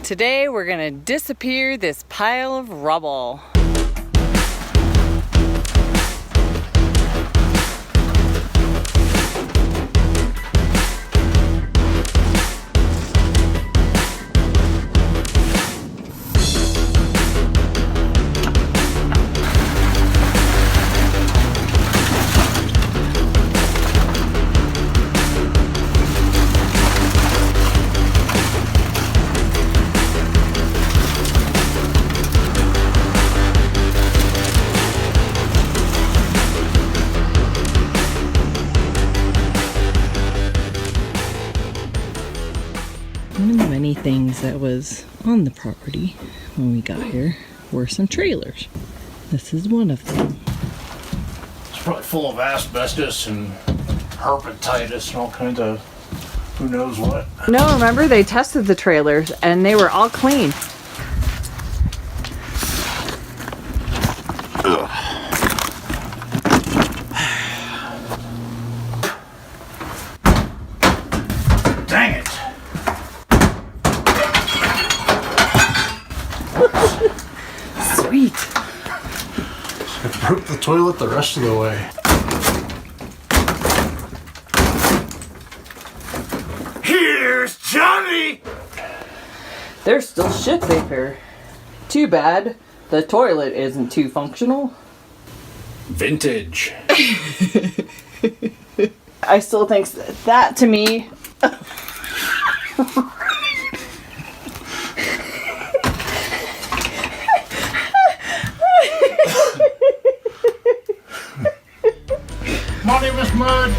Today we're gonna disappear this pile of rubble. One of the many things that was on the property when we got here were some trailers. This is one of them. It's probably full of asbestos and herpetitis and all kinds of who knows what. No, remember they tested the trailers and they were all clean. Dang it! Sweet. I broke the toilet the rest of the way. Here's Johnny! There's still shit there. Too bad the toilet isn't too functional. Vintage. I still think that to me. Money, Miss Mud!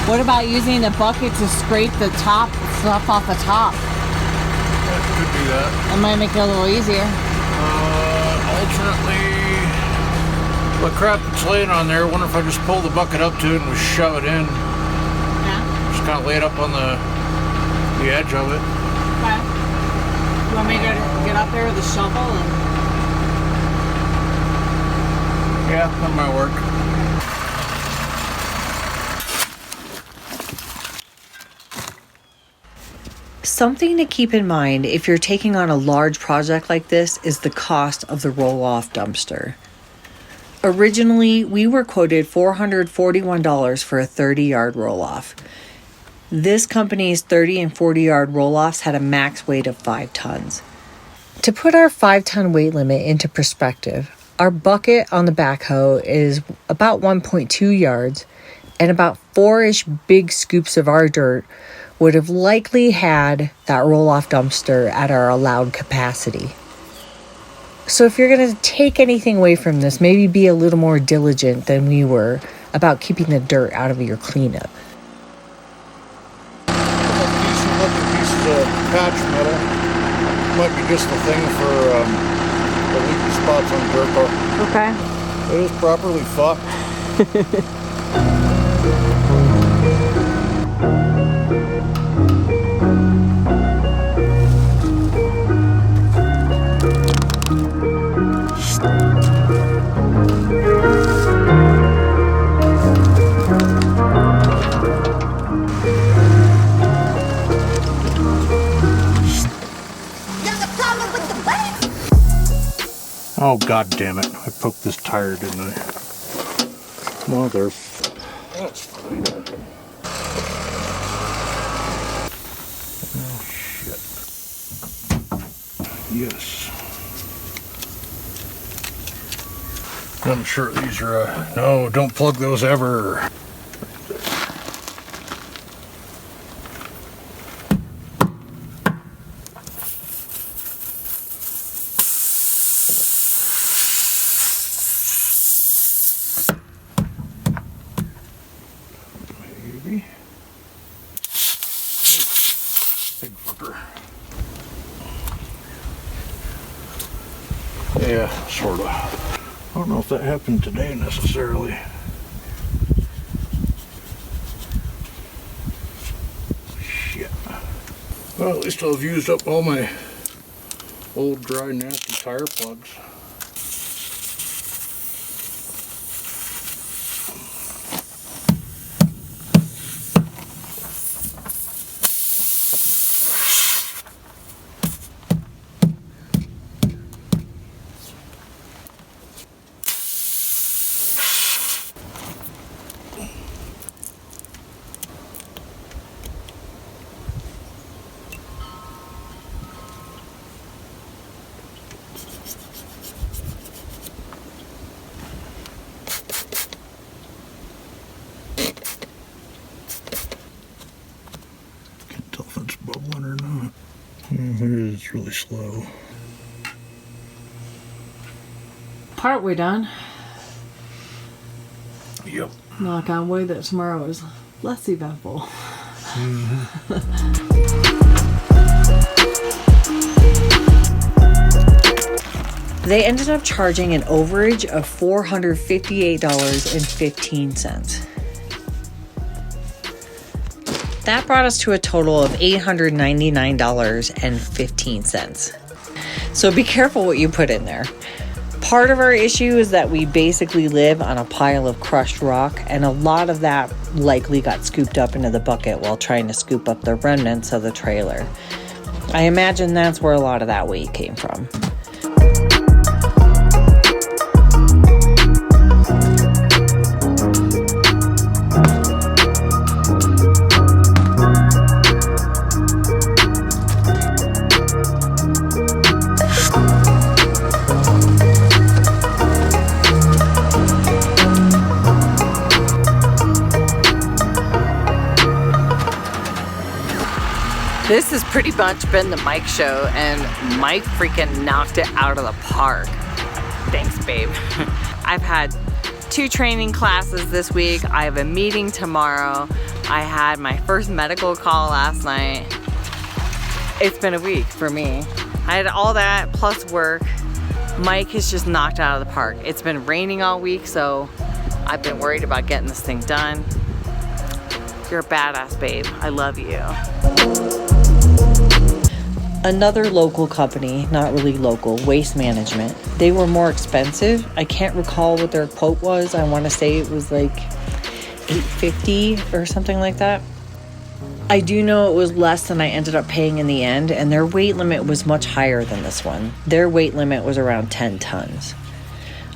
What about using the bucket to scrape the top stuff off the top? Could do that. That might make it a little easier. Alternately, the crap that's laying on there, I wonder if I just pull the bucket up to it and shove it in. Yeah. Just kind of lay it up on the edge of it. Okay. You want me to get up there with a shovel and... Yeah, that might work. Something to keep in mind if you're taking on a large project like this is the cost of the roll-off dumpster. Originally, we were quoted $441 for a 30-yard roll-off. This company's 30 and 40-yard roll-offs had a max weight of 5 tons. To put our 5-ton weight limit into perspective, our bucket on the backhoe is about 1.2 yards, and about 4-ish big scoops of our dirt would have likely had that roll-off dumpster at our allowed capacity. So if you're going to take anything away from this, maybe be a little more diligent than we were about keeping the dirt out of your cleanup. Decent looking pieces of patch metal. Might be just the thing for the leaky spots on dirt, but Okay. it is properly fucked. Oh, god damn it. I poked this tire, didn't I? Mother. That's fine. Oh, shit. Yes. I'm sure these are, no, don't plug those ever. Yeah, sort of. I don't know if that happened today necessarily. Shit. Well, at least I've used up all my old, dry, nasty tire plugs. Can't tell if it's bubbling or not. It is really slow. Partway done. Yep. Knock on wood that tomorrow is less eventful. They ended up charging an overage of $458.15. That brought us to a total of $899.15. So be careful what you put in there. Part of our issue is that we basically live on a pile of crushed rock, and a lot of that likely got scooped up into the bucket while trying to scoop up the remnants of the trailer. I imagine that's where a lot of that weight came from. This has pretty much been the Mike show, and Mike freaking knocked it out of the park. Thanks, babe. I've had 2 training classes this week. I have a meeting tomorrow. I had my first medical call last night. It's been a week for me. I had all that plus work. Mike has just knocked it out of the park. It's been raining all week, so I've been worried about getting this thing done. You're a badass, babe. I love you. Another local company, not really local, Waste Management. They were more expensive. I can't recall what their quote was. I want to say it was like $850 or something like that. I do know it was less than I ended up paying in the end, and their weight limit was much higher than this one. Their weight limit was around 10 tons.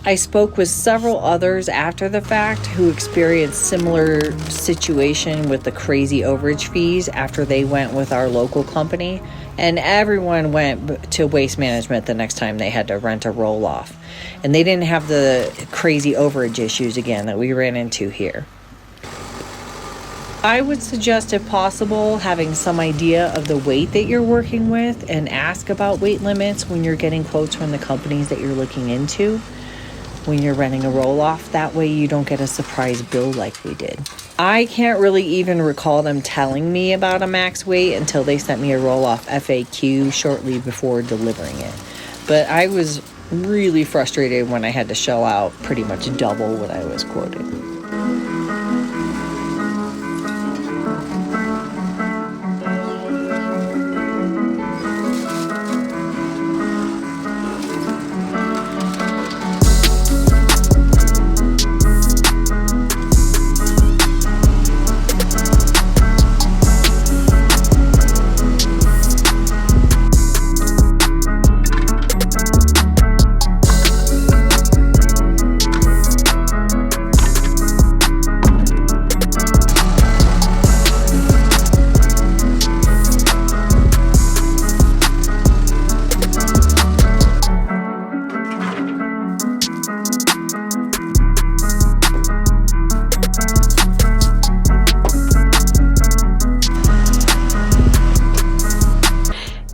I spoke with several others after the fact who experienced similar situation with the crazy overage fees after they went with our local company, and everyone went to Waste Management the next time they had to rent a roll-off, and they didn't have the crazy overage issues again that we ran into here. I would suggest, if possible, having some idea of the weight that you're working with and ask about weight limits when you're getting quotes from the companies that you're looking into when you're renting a roll-off. That way you don't get a surprise bill like we did. I can't really even recall them telling me about a max weight until they sent me a roll-off FAQ shortly before delivering it. But I was really frustrated when I had to shell out pretty much double what I was quoted.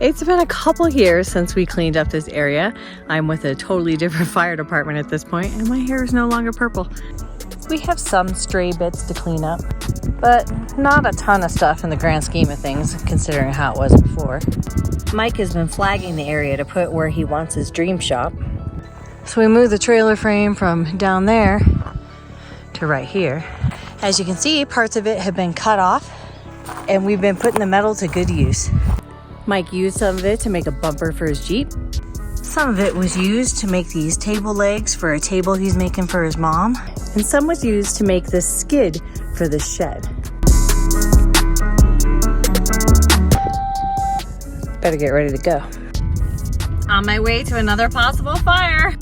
It's been a couple years since we cleaned up this area. I'm with a totally different fire department at this point, and my hair is no longer purple. We have some stray bits to clean up, but not a ton of stuff in the grand scheme of things, considering how it was before. Mike has been flagging the area to put where he wants his dream shop. So we moved the trailer frame from down there to right here. As you can see, parts of it have been cut off and we've been putting the metal to good use. Mike used some of it to make a bumper for his Jeep. Some of it was used to make these table legs for a table he's making for his mom. And some was used to make this skid for the shed. Better get ready to go. On my way to another possible fire.